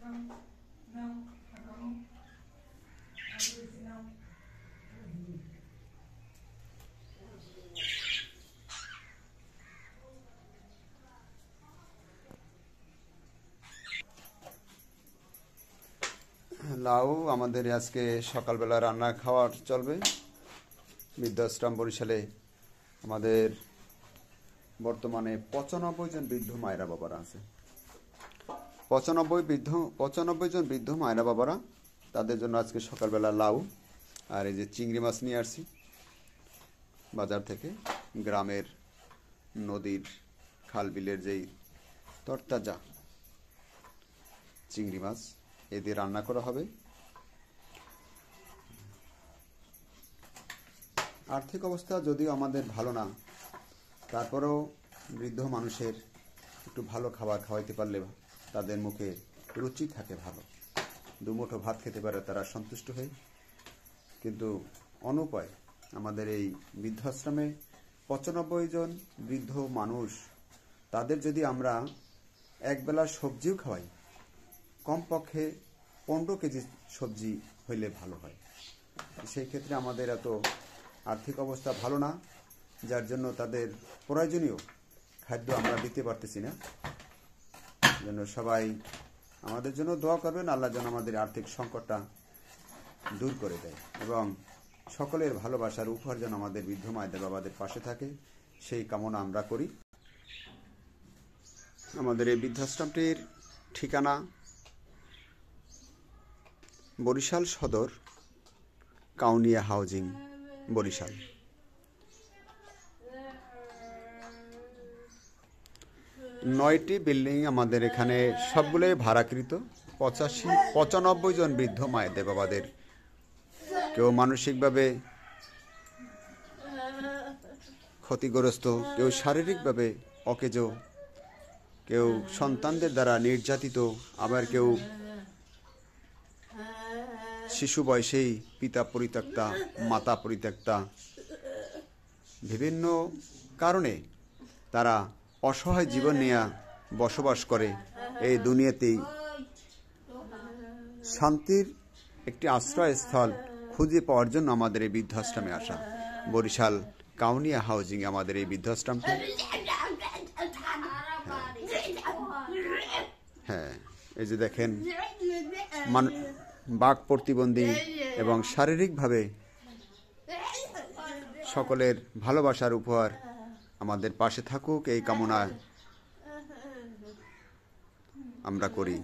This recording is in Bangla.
লাউ আমাদের আজকে সকালবেলা রান্না খাওয়ার চলবে। বৃদ্ধাশ্রম বরিশালে আমাদের বর্তমানে 95 জন বৃদ্ধ মায়েরা বাবারা আছে। 95 জন বৃদ্ধ মায়েরা বাবারা, তাদের জন্য আজকে সকালবেলা লাউ আর এই যে চিংড়ি মাছ নিয়ে আসছি বাজার থেকে। গ্রামের নদীর খাল বিলের যেই তরতাজা চিংড়ি মাছ, এ দিয়ে রান্না করা হবে। আর্থিক অবস্থা যদিও আমাদের ভালো না, তারপরেও বৃদ্ধ মানুষের একটু ভালো খাবার খাওয়াইতে পারলে তাদের মুখে রুচি থাকে, ভালো দুমুঠো ভাত খেতে পারে তারা সন্তুষ্ট হয়ে। কিন্তু অনুপায় আমাদের এই বৃদ্ধাশ্রমে 95 জন বৃদ্ধ মানুষ, তাদের যদি আমরা একবেলা সবজিও খাওয়াই, কমপক্ষে 15 কেজি সবজি হইলে ভালো হয়। সেই ক্ষেত্রে আমাদের এত আর্থিক অবস্থা ভালো না, যার জন্য তাদের প্রয়োজনীয় খাদ্য আমরা দিতে পারতেছি না। জন্য সবাই আমাদের জন্য দোয়া করবেন, আল্লাহ যেন আমাদের আর্থিক সংকটটা দূর করে দেয় এবং সকলের ভালোবাসার উপহার যেন আমাদের বৃদ্ধ মায়েদের বাবাদের পাশে থাকে, সেই কামনা আমরা করি। আমাদের এই বৃদ্ধাশ্রমটির ঠিকানা বরিশাল সদর, কাউনিয়া হাউজিং, বরিশাল। নয়টি বিল্ডিং আমাদের এখানে, সবগুলোই ভাড়াকৃত। 95 জন বৃদ্ধ মায়েদের বাবাদের, কেউ মানসিকভাবে ক্ষতিগ্রস্ত, কেউ শারীরিকভাবে অকেজো, কেউ সন্তানদের দ্বারা নির্যাতিত, আবার কেউ শিশু বয়সেই পিতা পরিত্যক্তা, মাতা পরিত্যক্তা। বিভিন্ন কারণে তারা অসহায় জীবন নিয়ে বসবাস করে। এই দুনিয়াতেই শান্তির একটি আশ্রয়স্থল খুঁজে পাওয়ার জন্য আমাদের এই বৃদ্ধাশ্রমে আসা। বরিশাল কাউনিয়া হাউজিং আমাদের এই বৃদ্ধাশ্রমটি। হ্যাঁ, এই যে দেখেন, বাক প্রতিবন্ধী এবং শারীরিকভাবে সকলের ভালোবাসার উপহার আমাদের পাশে থাকুক, এই কামনা আমরা করি।